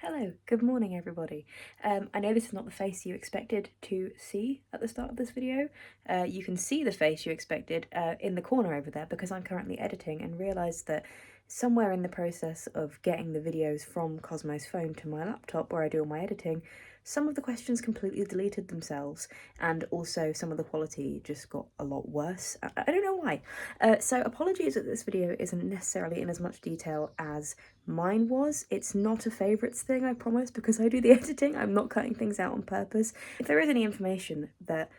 Hello, good morning everybody. I know this is not the face you expected to see at the start of this video. You can see the face you expected in the corner over there because I'm currently editing and realised that somewhere in the process of getting the videos from Cosmo's phone to my laptop where I do all my editing, some of the questions completely deleted themselves, and also some of the quality just got a lot worse. I don't know why. So apologies that this video isn't necessarily in as much detail as mine was. It's not a favourites thing, I promise, because I do the editing. I'm not cutting things out on purpose. If there is any information that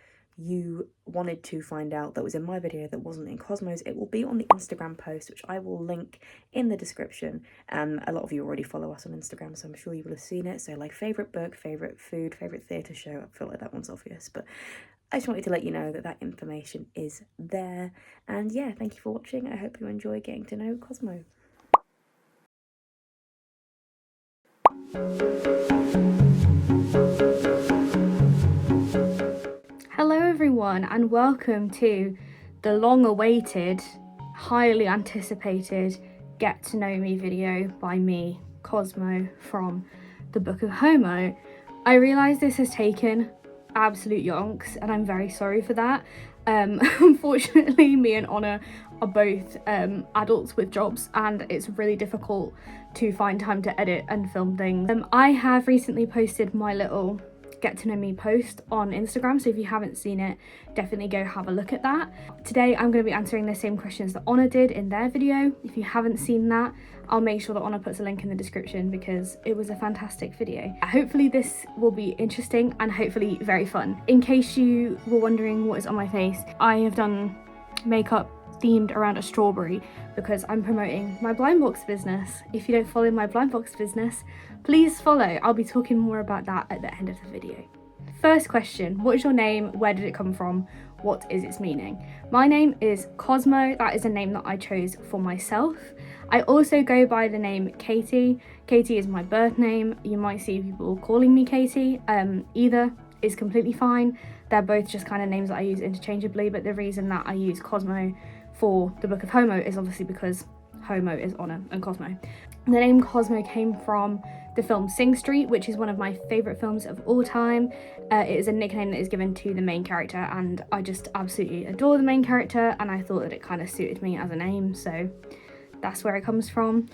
you wanted to find out that was in my video that wasn't in Cosmo's, it will be on the Instagram post, which I will link in the description. A lot of you already follow us on Instagram, so I'm sure you will have seen it. So like favourite book, favourite food, favourite theatre show, I feel like that one's obvious, but I just wanted to let you know that that information is there. And yeah, thank you for watching. I hope you enjoy getting to know Cosmo. Hello everyone and welcome to the long-awaited, highly anticipated Get to Know Me video by me, Cosmo, from the Book of Homo. I realise this has taken absolute yonks and I'm very sorry for that. Unfortunately, me and Honor are both adults with jobs and it's really difficult to find time to edit and film things. I have recently posted my little Get to Know Me post on Instagram, so if you haven't seen it, definitely go have a look at that. Today I'm going to be answering the same questions that Honor did in their video. If you haven't seen that, I'll make sure that Honor puts a link in the description because it was a fantastic video. Hopefully this will be interesting and hopefully very fun. In case you were wondering what is on my face, I have done makeup themed around a strawberry because I'm promoting my blind box business. If you don't follow my blind box business, please follow. I'll be talking more about that at the end of the video. First question, what is your name? Where did it come from? What is its meaning? My name is Cosmo. That is a name that I chose for myself. I also go by the name Katie. Katie is my birth name. You might see people calling me Katie. Either is completely fine. They're both just kind of names that I use interchangeably, but the reason that I use Cosmo for the Book of Homo is obviously because Homo is Honor and Cosmo. The name Cosmo came from the film Sing Street, which is one of my favourite films of all time. It is a nickname that is given to the main character and I just absolutely adore the main character and I thought that it kind of suited me as a name, so that's where it comes from.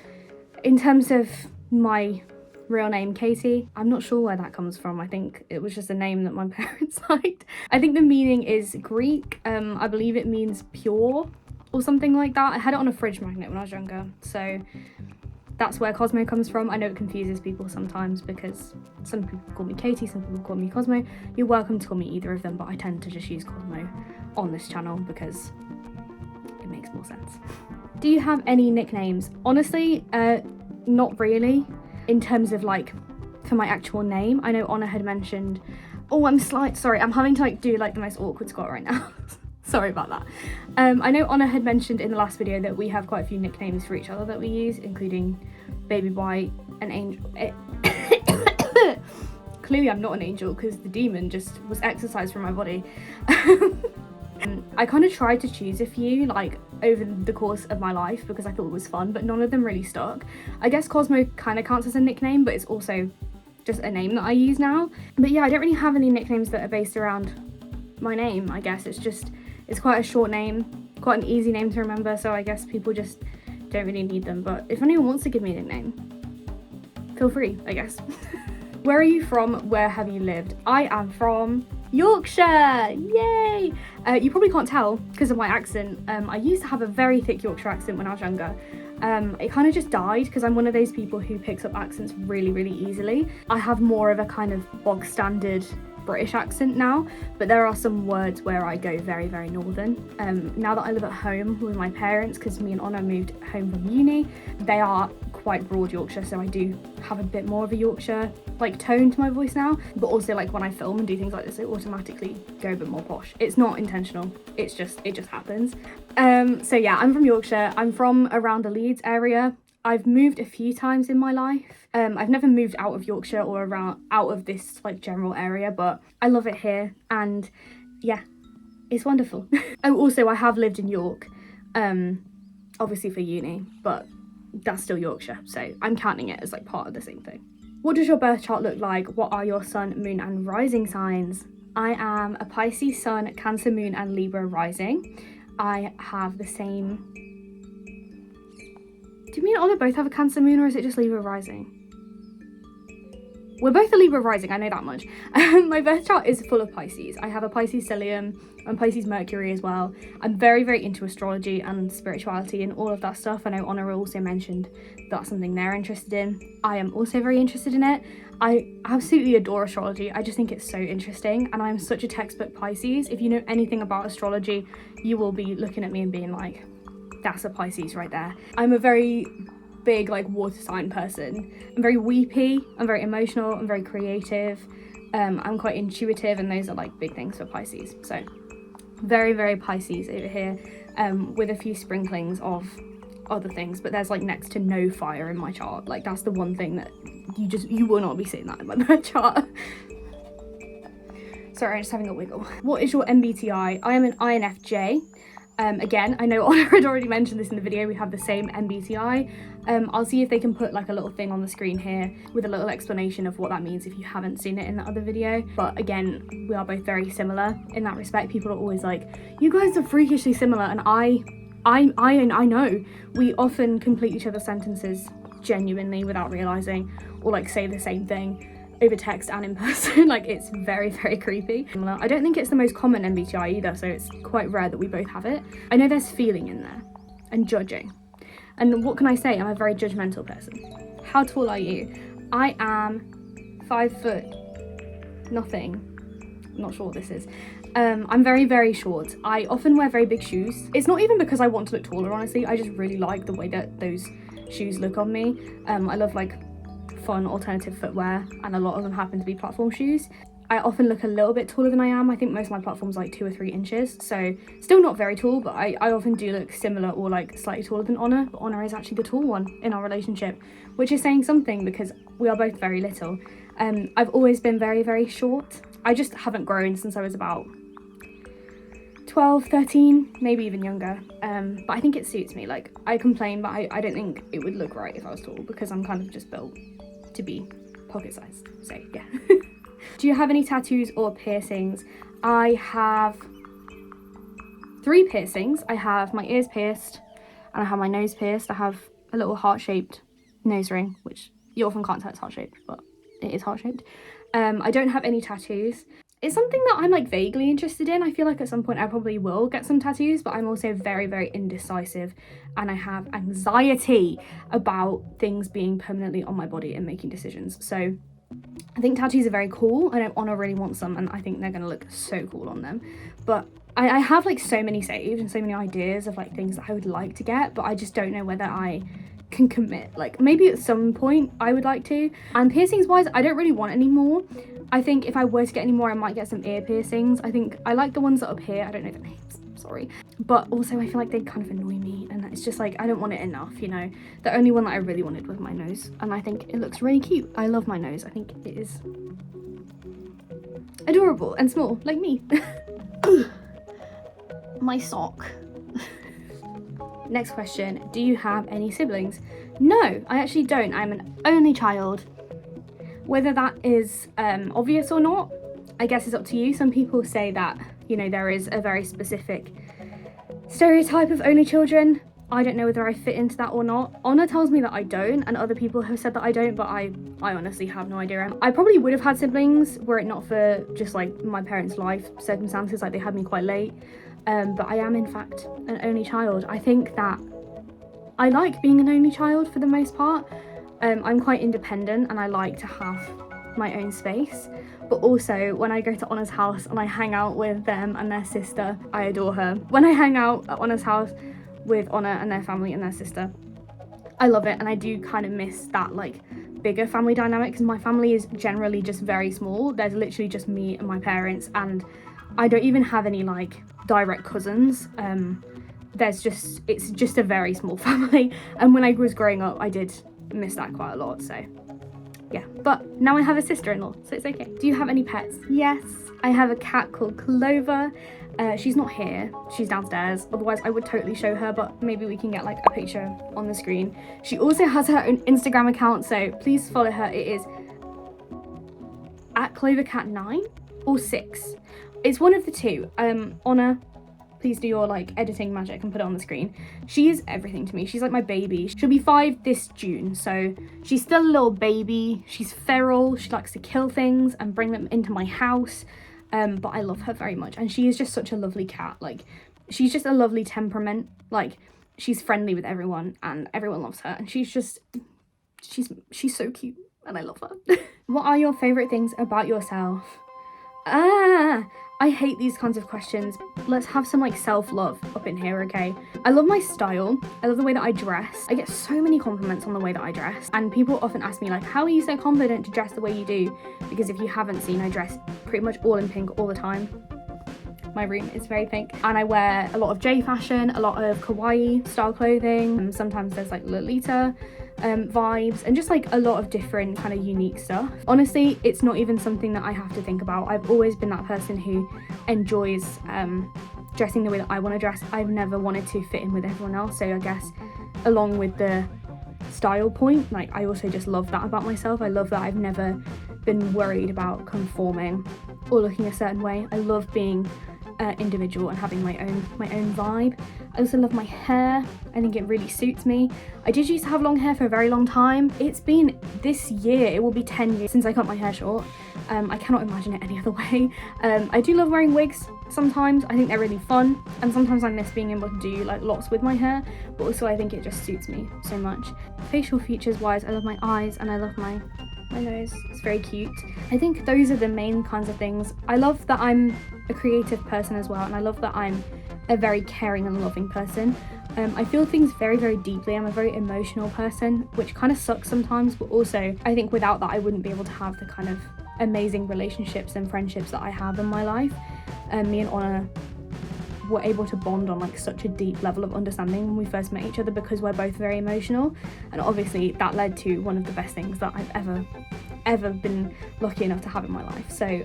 In terms of my real name, Katie, I'm not sure where that comes from. I think it was just a name that my parents liked. I think the meaning is Greek. I believe it means pure or something like that. I had it on a fridge magnet when I was younger, so that's where Cosmo comes from. I know it confuses people sometimes because some people call me Katie, some people call me Cosmo. You're welcome to call me either of them, but I tend to just use Cosmo on this channel because it makes more sense. Do you have any nicknames? Honestly, not really. In terms of like for my actual name, I know Honor had mentioned, I'm having to like do like the most awkward squat right now. Sorry about that. I know Honor had mentioned in the last video that we have quite a few nicknames for each other that we use, including Baby White and Angel. Clearly I'm not an angel because the demon just was exorcised from my body. I kind of tried to choose a few like over the course of my life because I thought it was fun, but none of them really stuck. I guess Cosmo kind of counts as a nickname, but it's also just a name that I use now. But yeah, I don't really have any nicknames that are based around my name. I guess it's quite a short name, quite an easy name to remember, so I guess people just don't really need them. But if anyone wants to give me a nickname, feel free, I guess. Where are you from? Where have you lived? I am from Yorkshire, yay! You probably can't tell because of my accent. I used to have a very thick Yorkshire accent when I was younger. It kind of just died because I'm one of those people who picks up accents really, really easily. I have more of a kind of bog standard British accent now, but there are some words where I go very, very northern. Now that I live at home with my parents, because me and Honor moved home from uni, they are quite broad Yorkshire, so I do have a bit more of a Yorkshire like tone to my voice now, but also like when I film and do things like this, it automatically go a bit more posh. It's not intentional, it just happens. So yeah, I'm from Yorkshire. I'm from around the Leeds area. I've moved a few times in my life. I've never moved out of Yorkshire or out of this like general area, but I love it here and yeah, it's wonderful. Oh, also I have lived in York, obviously for uni, but that's still Yorkshire, so I'm counting it as like part of the same thing. What does your birth chart look like? What are your sun, moon and rising signs? I am a Pisces sun, Cancer moon and Libra rising. I have the same... Do me and Ola both have a Cancer moon, or is it just Libra rising? We're both a Libra rising, I know that much. My birth chart is full of Pisces. I have a Pisces stellium and Pisces Mercury as well. I'm very, very into astrology and spirituality and all of that stuff. I know Honor also mentioned that's something they're interested in. I am also very interested in it. I absolutely adore astrology. I just think it's so interesting, and I'm such a textbook Pisces. If you know anything about astrology, you will be looking at me and being like, that's a Pisces right there. I'm a very big like water sign person. I'm very weepy, I'm very emotional, I'm very creative, I'm quite intuitive, and those are like big things for Pisces. So very, very Pisces over here, with a few sprinklings of other things, but there's like next to no fire in my chart. Like that's the one thing that you will not be seeing that in my birth chart. Sorry, I'm just having a wiggle. What is your MBTI? I am an INFJ. Again, I know Honor had already mentioned this in the video, we have the same MBTI. I'll see if they can put like a little thing on the screen here with a little explanation of what that means if you haven't seen it in the other video. But again, we are both very similar in that respect. People are always like, you guys are freakishly similar, and I know we often complete each other's sentences genuinely without realizing, or like say the same thing over text and in person. Like it's very, very creepy. I don't think it's the most common MBTI either, so it's quite rare that we both have it. I know there's feeling in there and judging, and what can I say, I'm a very judgmental person. How tall are you? I am 5 foot nothing. I'm not sure what this is. I'm very, very short. I often wear very big shoes. It's not even because I want to look taller, honestly. I just really like the way that those shoes look on me. I love like fun alternative footwear, and a lot of them happen to be platform shoes. I often look a little bit taller than I am. I think most of my platform's like 2 or 3 inches, so still not very tall, but I often do look similar or like slightly taller than Honor. But Honor is actually the tall one in our relationship, which is saying something because we are both very little. I've always been very, very short. I just haven't grown since I was about 12, 13, maybe even younger. But I think it suits me. Like I complain, but I don't think it would look right if I was tall, because I'm kind of just built to be pocket sized, so yeah. Do you have any tattoos or piercings? I have 3 piercings. I have my ears pierced and I have my nose pierced. I have a little heart-shaped nose ring, which you often can't tell it's heart-shaped, but it is heart-shaped. I don't have any tattoos. It's something that I'm like vaguely interested in. I feel like at some point I probably will get some tattoos, but I'm also very, very indecisive, and I have anxiety about things being permanently on my body and making decisions. So I think tattoos are very cool. I know Honor really wants some, and I think they're gonna look so cool on them. But I have like so many saved and so many ideas of like things that I would like to get, but I just don't know whether I can commit. Like maybe at some point I would like to. And piercings wise, I don't really want any more. I think if I were to get any more, I might get some ear piercings. I think I like the ones that are up here. I don't know the names, sorry. But also I feel like they kind of annoy me, and it's just like I don't want it enough, you know. The only one that I really wanted was my nose, and I think it looks really cute. I love my nose. I think it is adorable and small, like me. My sock. Next question, do you have any siblings? No, I actually don't. I'm an only child. Whether that is obvious or not, I guess it's up to you. Some people say that, you know, there is a very specific stereotype of only children. I don't know whether I fit into that or not. Honor tells me that I don't, and other people have said that I don't, but I honestly have no idea. I probably would have had siblings were it not for just like my parents' life circumstances, like they had me quite late. But I am in fact an only child. I think that I like being an only child for the most part. I'm quite independent and I like to have my own space, but also when I go to Honor's house and I hang out with them and their sister, I adore her. When I hang out at Honor's house with Honor and their family and their sister, I love it, and I do kind of miss that like bigger family dynamic, because my family is generally just very small. There's literally just me and my parents, and I don't even have any like direct cousins. It's just a very small family, and when I was growing up I did miss that quite a lot, so yeah. But now I have a sister-in-law, so it's okay. Do you have any pets? Yes, I have a cat called Clover. She's not here, she's downstairs, otherwise I would totally show her, but maybe we can get like a picture on the screen. She also has her own Instagram account, so please follow her. It is at clovercat9 or 6. It's one of the two. Honor, please do your like editing magic and put it on the screen. She is everything to me. She's like my baby. She'll be 5 this June, so she's still a little baby. She's feral. She likes to kill things and bring them into my house. But I love her very much, and she is just such a lovely cat. Like, she's just a lovely temperament. Like, she's friendly with everyone and everyone loves her, and she's so cute and I love her. What are your favorite things about yourself? I hate these kinds of questions. Let's have some like self-love up in here, okay? I love my style. I love the way that I dress. I get so many compliments on the way that I dress, and people often ask me like, how are you so confident to dress the way you do? Because if you haven't seen, I dress pretty much all in pink all the time. My room is very pink, and I wear a lot of J fashion, a lot of kawaii style clothing. Sometimes there's like Lolita vibes, and just like a lot of different kind of unique stuff. Honestly, it's not even something that I have to think about. I've always been that person who enjoys dressing the way that I want to dress. I've never wanted to fit in with everyone else, so I guess along with the style point, like I also just love that about myself. I love that I've never been worried about conforming or looking a certain way. I love being individual and having my own vibe. I also love my hair. I think it really suits me. I did used to have long hair for a very long time. It's been this year, it will be 10 years since I cut my hair short. I cannot imagine it any other way. I do love wearing wigs sometimes. I think they're really fun, and sometimes I miss being able to do like lots with my hair, but also I think it just suits me so much. Facial features wise, I love my eyes and I love my nose. It's very cute. I think those are the main kinds of things. I love that I'm a creative person as well, and I love that I'm a very caring and loving person. I feel things very, very deeply. I'm a very emotional person, which kind of sucks sometimes, but also I think without that I wouldn't be able to have the kind of amazing relationships and friendships that I have in my life. Me and Honor were able to bond on like such a deep level of understanding when we first met each other, because we're both very emotional, and obviously that led to one of the best things that I've ever been lucky enough to have in my life. So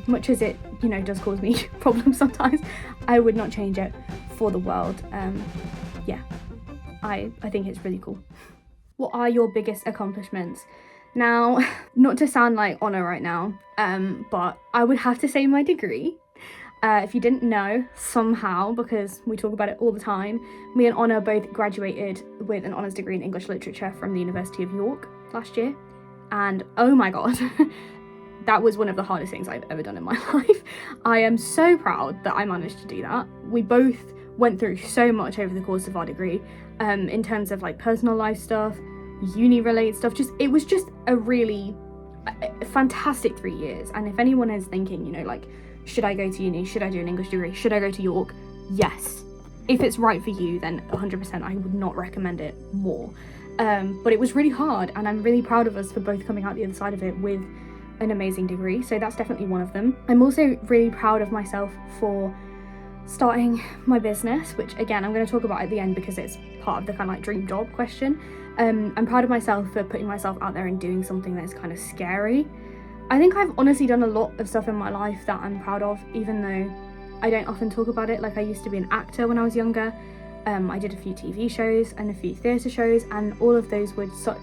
much as it, you know, does cause me problems sometimes, I would not change it for the world. Yeah, I think it's really cool. What are your biggest accomplishments? Now, not to sound like Honor right now, but I would have to say my degree. If you didn't know, somehow, because we talk about it all the time, me and Honor both graduated with an honours degree in English literature from the University of York last year. And oh my god, that was one of the hardest things I've ever done in my life. I am so proud that I managed to do that. We both went through so much over the course of our degree, in terms of like personal life stuff, uni related stuff. It was just a really fantastic 3 years. And if anyone is thinking, you know, like, should I go to uni? Should I do an English degree? Should I go to York? Yes. If it's right for you, then 100% I would not recommend it more. But it was really hard, and I'm really proud of us for both coming out the other side of it with an amazing degree. So that's definitely one of them. I'm also really proud of myself for starting my business, which again, I'm going to talk about at the end because it's part of the kind of like dream job question. I'm proud of myself for putting myself out there and doing something that's kind of scary. I think I've honestly done a lot of stuff in my life that I'm proud of, even though I don't often talk about it. Like, I used to be an actor when I was younger. I did a few TV shows and a few theatre shows, and all of those were such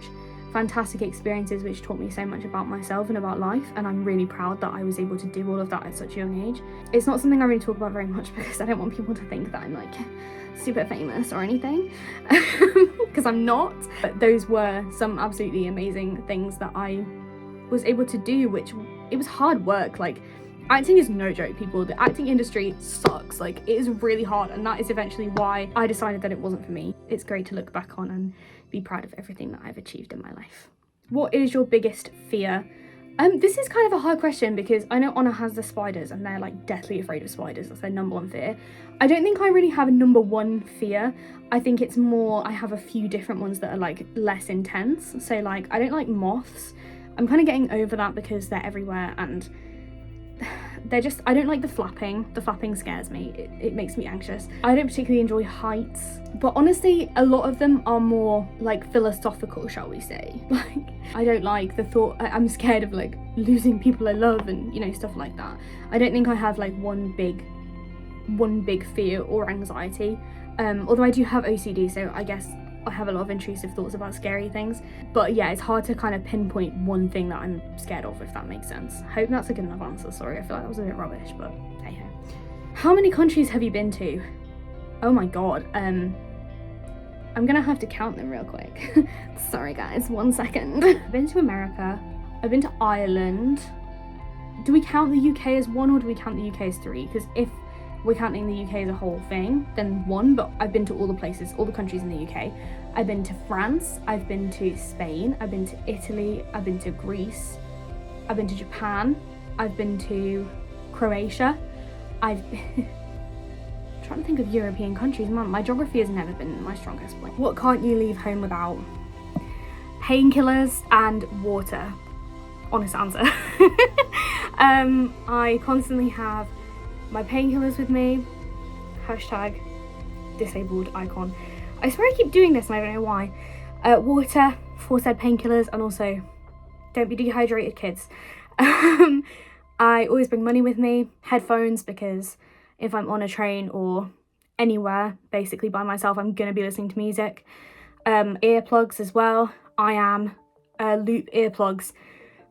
fantastic experiences which taught me so much about myself and about life, and I'm really proud that I was able to do all of that at such a young age. It's not something I really talk about very much because I don't want people to think that I'm like super famous or anything, because I'm not. But those were some absolutely amazing things that I was able to do, which it was hard work. Like, acting is no joke, people. The acting industry sucks. Like, it is really hard, and that is eventually why I decided that it wasn't for me. It's great to look back on and be proud of everything that I've achieved in my life. What is your biggest fear? This is kind of a hard question because I know Honor has the spiders and they're like deathly afraid of spiders. That's their number one fear. I don't think I really have a number one fear. I think it's more, I have a few different ones that are like less intense. So like, I don't like moths. I'm kind of getting over that because they're everywhere and they're just, I don't like the flapping. The flapping scares me. It makes me anxious. I don't particularly enjoy heights, but honestly, a lot of them are more like philosophical, shall we say. Like, I don't like the thought, I'm scared of like losing people I love and, you know, stuff like that. I don't think I have like one big fear or anxiety. Although I do have OCD, so I guess I have a lot of intrusive thoughts about scary things. But yeah, it's hard to kind of pinpoint one thing that I'm scared of, if that makes sense. Hope that's a good enough answer. Sorry, I feel like that was a bit rubbish, but hey ho. How many countries have you been to? Oh my god. I'm gonna have to count them real quick. Sorry guys, 1 second. I've been to America. I've been to Ireland. Do we count the UK as 1 or do we count the UK as 3? Because if we're counting the UK as a whole thing, then 1, but I've been to all the places, all the countries in the UK. I've been to France, I've been to Spain, I've been to Italy, I've been to Greece, I've been to Japan, I've been to Croatia, I've trying to think of European countries. Man, my geography has never been my strongest point. What can't you leave home without? Painkillers and water. Honest answer. I constantly have my painkillers with me. Hashtag disabled icon. I swear I keep doing this and I don't know why. Water, said painkillers, and also don't be dehydrated, kids. I always bring money with me, headphones, because if I'm on a train or anywhere basically by myself, I'm gonna be listening to music. Earplugs as well. I am a loop earplugs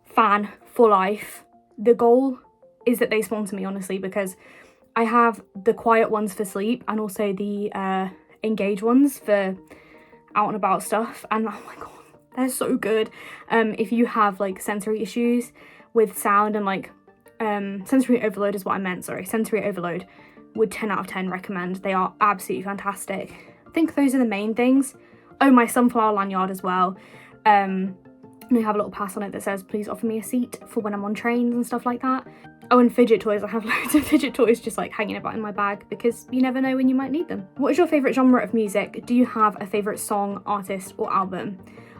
fan for life. The goal is that they sponsor me, honestly, because I have the quiet ones for sleep and also the engage ones for out and about stuff, and oh my god, they're so good. If you have like sensory issues with sound and like sensory overload is what I meant, sorry, sensory overload, would 10 out of 10 recommend. They are absolutely fantastic. I think those are the main things. Oh, my sunflower lanyard as well. And I have a little pass on it that says please offer me a seat for when I'm on trains and stuff like that. Oh, and fidget toys. I have loads of fidget toys just like hanging about in my bag because you never know when you might need them. What is your favourite genre of music? Do you have a favourite song, artist or album?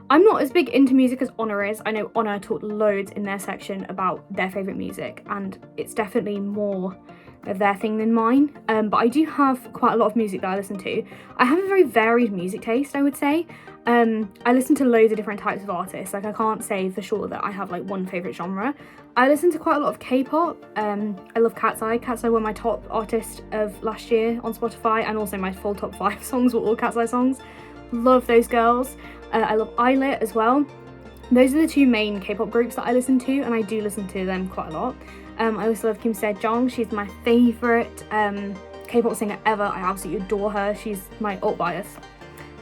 I'm not as big into music as Honor is. I know Honor talked loads in their section about their favourite music, and it's definitely more of their thing than mine. But I do have quite a lot of music that I listen to. I have a very varied music taste, I would say. I listen to loads of different types of artists. Like, I can't say for sure that I have like one favourite genre. I listen to quite a lot of K-pop. I love Cat's Eye. Cat's Eye were my top artist of last year on Spotify, and also my full top 5 songs were all Cat's Eye songs. Love those girls. I love Eyelit as well. Those are the 2 main K-pop groups that I listen to, and I do listen to them quite a lot. I also love Kim Sejong. She's my favourite K-pop singer ever. I absolutely adore her. She's my alt bias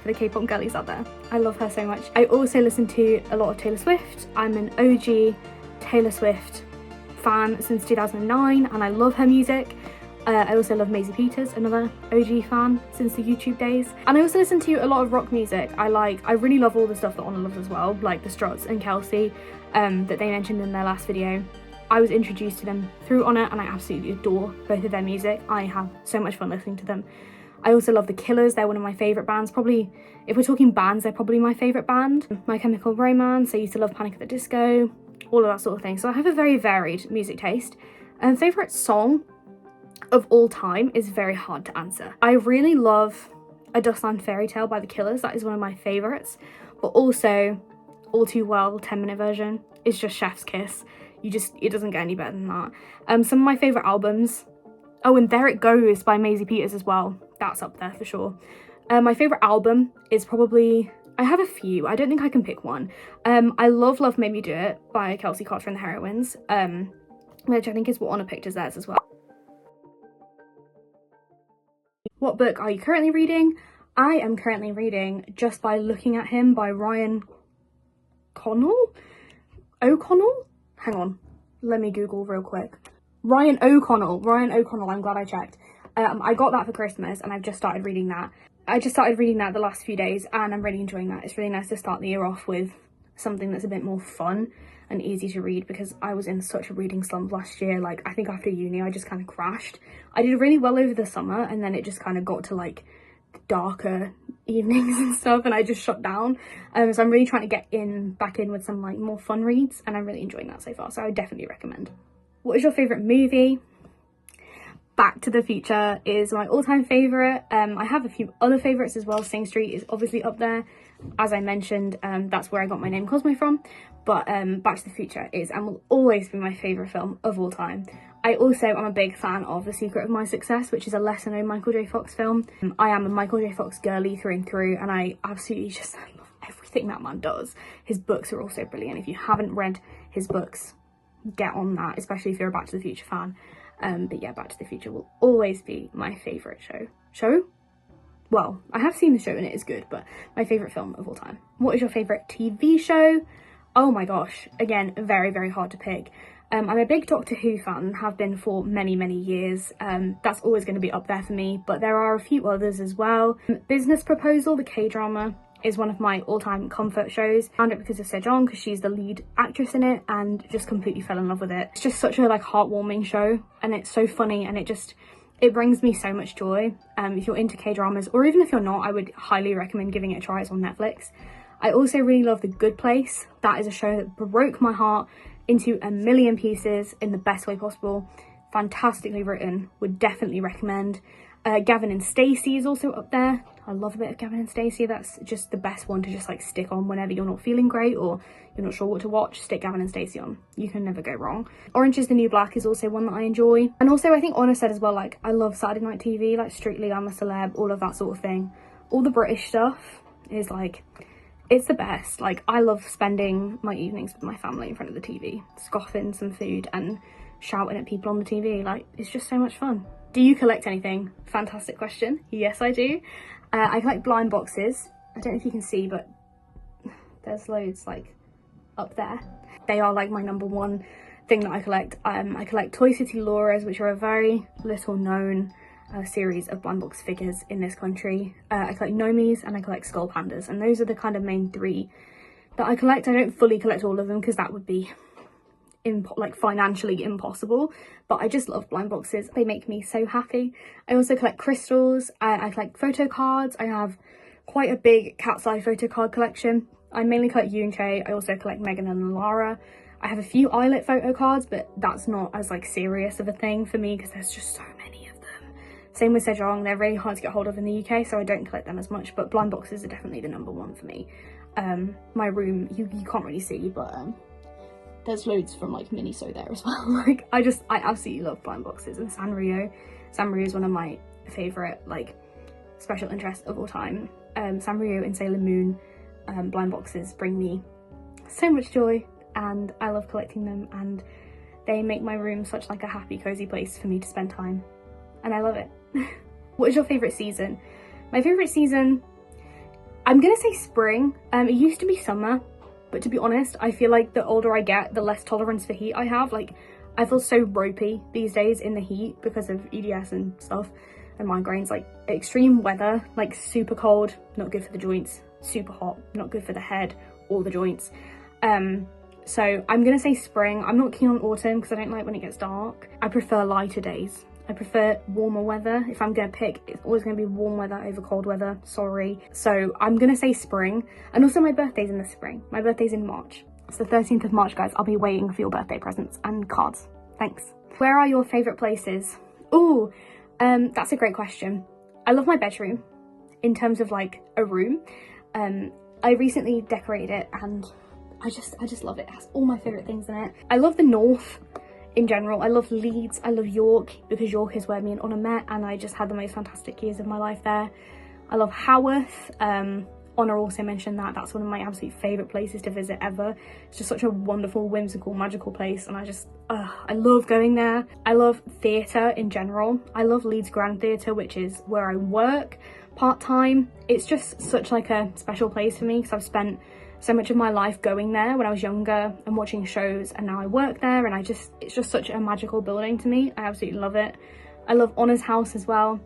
for the K-pop girlies out there. I love her so much. I also listen to a lot of Taylor Swift. I'm an OG Taylor Swift fan since 2009, and I love her music. I also love Maisie Peters, another OG fan since the YouTube days. And I also listen to a lot of rock music. I really love all the stuff that Honor loves as well, like the Struts and Kelsey that they mentioned in their last video. I was introduced to them through Honor, and I absolutely adore both of their music. I have so much fun listening to them. I also love The Killers. They're one of my favourite bands. Probably, if we're talking bands, they're probably my favourite band. My Chemical Romance. I used to love Panic at the Disco, all of that sort of thing. So I have a very varied music taste. And favourite song of all time is very hard to answer. I really love A Dustland Fairy Tale by The Killers. That is one of my favourites. But also, All Too Well, 10-minute version, is just chef's kiss. It doesn't get any better than that. Some of my favourite albums. Oh, and There It Goes by Maisie Peters as well. That's up there for sure. My favourite album is probably, I have a few. I don't think I can pick one. I love Love Made Me Do It by Kelsey Carter and the Heroines, which I think is what Honor picked as theirs as well. What book are you currently reading? I am currently reading Just by Looking at Him by Ryan O'Connell? Hang on, let me Google real quick. Ryan O'Connell, I'm glad I checked. I got that for Christmas and I've just started reading that. I just started reading that the last few days and I'm really enjoying that. It's really nice to start the year off with something that's a bit more fun and easy to read, because I was in such a reading slump last year. Like, I think after uni I just kind of crashed. I did really well over the summer and then it just kind of got to like darker evenings and stuff and I just shut down. So I'm really trying to get back in with some like more fun reads, and I'm really enjoying that so far, so I would definitely recommend. What is your favourite movie? Back to the Future is my all-time favourite. I have a few other favourites as well. Sing Street is obviously up there. As I mentioned, that's where I got my name Cosmo from. But Back to the Future is and will always be my favourite film of all time. I also am a big fan of The Secret of My Success, which is a lesser known Michael J. Fox film. I am a Michael J. Fox girly through and through, and I absolutely just love everything that man does. His books are also brilliant. If you haven't read his books, get on that, especially if you're a Back to the Future fan. But yeah, Back to the Future will always be my favourite show. Well, I have seen the show and it is good, but my favourite film of all time. What is your favourite TV show? Oh my gosh, again, very, very hard to pick. I'm a big Doctor Who fan, have been for many, many years. That's always going to be up there for me, but there are a few others as well. Business Proposal, the K-drama, is one of my all-time comfort shows. Found it because of Sejong, because she's the lead actress in it, and just completely fell in love with it. It's just such a like heartwarming show, and it's so funny, and it brings me so much joy. If you're into K-dramas, or even if you're not, I would highly recommend giving it a try. It's on Netflix. I also really love The Good Place. That is a show that broke my heart into a million pieces in the best way possible. Fantastically written, would definitely recommend. Gavin and Stacey is also up there. I love a bit of Gavin and Stacey. That's just the best one to just like stick on whenever you're not feeling great or you're not sure what to watch. Stick Gavin and Stacey on. You can never go wrong. Orange is the New Black is also one that I enjoy. And also I think Honor said as well, like I love Saturday Night TV, like Strictly, I'm a Celeb, all of that sort of thing. All the British stuff is like, it's the best. Like I love spending my evenings with my family in front of the TV, scoffing some food and shouting at people on the TV. Like it's just so much fun. Do you collect anything? Fantastic question. Yes, I do. I collect blind boxes. I don't know if you can see, but there's loads like up there. They are like my number one thing that I collect. I collect Toy City Laura's, which are a very little known series of blind box figures in this country. I collect Nomis and I collect Skull Pandas, and those are the kind of main three that I collect. I don't fully collect all of them because that would be like financially impossible, but I just love blind boxes. They make me so happy. I also collect crystals. I collect photo cards. I have quite a big cat's eye photo card collection. I mainly collect Yoon-chae. I also collect Megan and Lara. I have a few eyelet photo cards, but that's not as like serious of a thing for me because there's just so many of them. Same with Sejong. They're really hard to get hold of in the UK, so I don't collect them as much, but blind boxes are definitely the number one for me. My room, you can't really see, but there's loads from like Miniso there as well. Like I absolutely love blind boxes. And Sanrio is one of my favorite like special interests of all time. Sanrio and Sailor Moon blind boxes bring me so much joy, and I love collecting them, and they make my room such like a happy cozy place for me to spend time, and I love it. What is your favorite season? My favorite season, I'm gonna say spring. It used to be summer, but to be honest, I feel like the older I get, the less tolerance for heat I have. Like, I feel so ropey these days in the heat because of EDS and stuff and migraines. Like, extreme weather, like super cold, not good for the joints. Super hot, not good for the head or the joints. So I'm gonna say spring. I'm not keen on autumn because I don't like when it gets dark. I prefer lighter days. I prefer warmer weather. If I'm gonna pick, it's always gonna be warm weather over cold weather, sorry. So I'm gonna say spring. And also my birthday's in the spring. My birthday's in March. It's the 13th of March, guys. I'll be waiting for your birthday presents and cards. Thanks. Where are your favorite places? Oh, that's a great question. I love my bedroom in terms of like a room. I recently decorated it and I just love it. It has all my favorite things in it. I love the north in general. I love Leeds. I love York because York is where me and Honor met, and I just had the most fantastic years of my life there. I love Haworth. Honor also mentioned that. That's one of my absolute favourite places to visit ever. It's just such a wonderful, whimsical, magical place, and I love going there. I love theatre in general. I love Leeds Grand Theatre, which is where I work part-time. It's just such like a special place for me because I've spent so much of my life going there when I was younger and watching shows, and now I work there, and it's just such a magical building to me. I absolutely love it. I love Honor's house as well.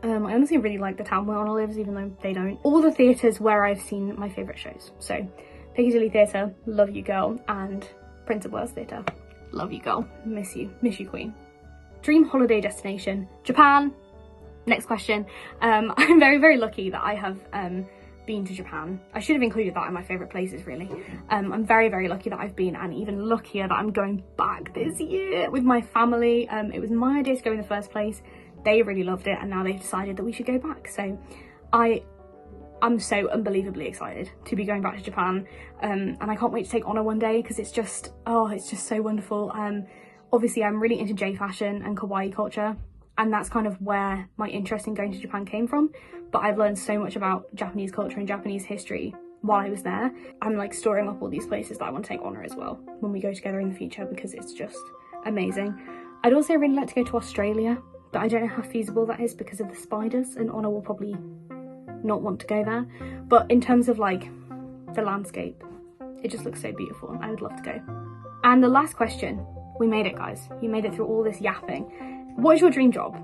I honestly really like the town where Honor lives, even though they don't. All the theatres where I've seen my favourite shows. So Piccadilly Theatre, love you girl, and Prince of Wales Theatre, love you girl, miss you queen. Dream holiday destination, Japan. Next question. I'm very, very lucky that I have been to Japan. I should have included that in my favourite places really. I'm very, very lucky that I've been, and even luckier that I'm going back this year with my family. It was my idea to go in the first place. They really loved it, and now they've decided that we should go back. So I I'm so unbelievably excited to be going back to Japan, and I can't wait to take Honor one day because it's just so wonderful. Obviously I'm really into J fashion and kawaii culture, and that's kind of where my interest in going to Japan came from, but I've learned so much about Japanese culture and Japanese history while I was there. I'm like storing up all these places that I want to take Honor as well when we go together in the future, because it's just amazing. I'd also really like to go to Australia, but I don't know how feasible that is because of the spiders, and Honor will probably not want to go there. But in terms of like the landscape, it just looks so beautiful and I would love to go. And the last question, we made it, guys. You made it through all this yapping. What is your dream job?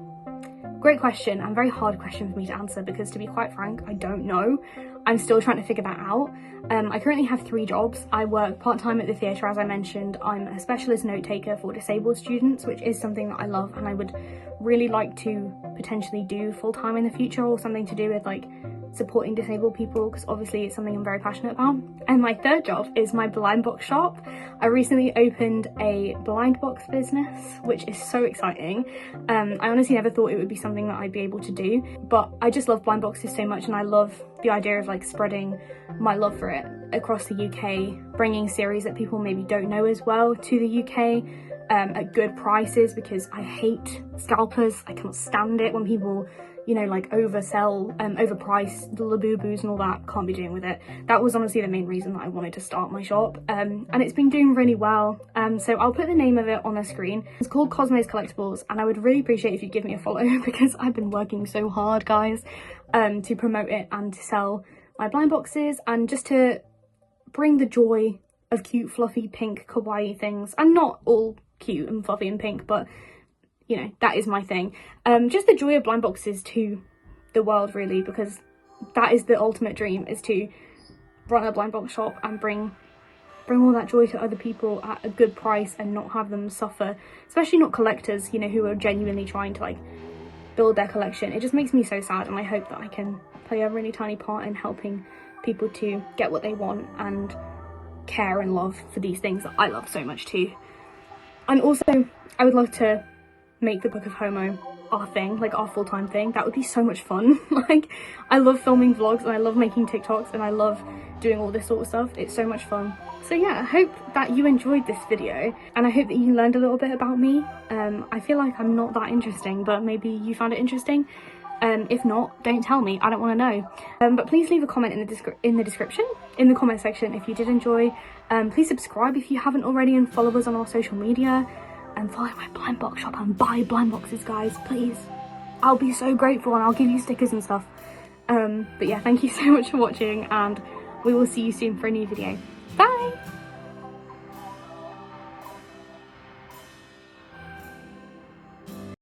Great question, and very hard question for me to answer because, to be quite frank, I don't know. I'm still trying to figure that out. I currently have 3 jobs. I work part-time at the theatre, as I mentioned. I'm a specialist note taker for disabled students, which is something that I love and I would really like to potentially do full-time in the future, or something to do with like supporting disabled people, because obviously it's something I'm very passionate about. And my 3rd job is my blind box shop. I recently opened a blind box business, which is so exciting. I honestly never thought it would be something that I'd be able to do, but I just love blind boxes so much, and I love the idea of like spreading my love for it across the UK, bringing series that people maybe don't know as well to the UK at good prices, because I hate scalpers. I cannot stand it when people, you know, like oversell, overprice the Labubu's and all that. Can't be doing with it. That was honestly the main reason that I wanted to start my shop, and it's been doing really well. So I'll put the name of it on the screen. It's called COSMO'S Collectibles, and I would really appreciate if you give me a follow because I've been working so hard, guys, to promote it and to sell my blind boxes, and just to bring the joy of cute, fluffy, pink, kawaii things. And not all cute and fluffy and pink, but you know, that is my thing. Just the joy of blind boxes to the world, really, because that is the ultimate dream, is to run a blind box shop and bring all that joy to other people at a good price and not have them suffer, especially not collectors, you know, who are genuinely trying to like build their collection. It just makes me so sad, and I hope that I can play a really tiny part in helping people to get what they want and care and love for these things that I love so much too. And also, I would love to make the Book of Homo our thing, like our full-time thing. That would be so much fun. Like, I love filming vlogs and I love making TikToks and I love doing all this sort of stuff. It's so much fun. So yeah, I hope that you enjoyed this video, and I hope that you learned a little bit about me. I feel like I'm not that interesting, but maybe you found it interesting. If not, don't tell me, I don't want to know. But please leave a comment in the description, in the comment section, if you did enjoy. Please subscribe if you haven't already, and follow us on our social media, and follow my blind box shop and buy blind boxes, guys, please. I'll be so grateful, and I'll give you stickers and stuff. But yeah, thank you so much for watching, and we will see you soon for a new video. Bye!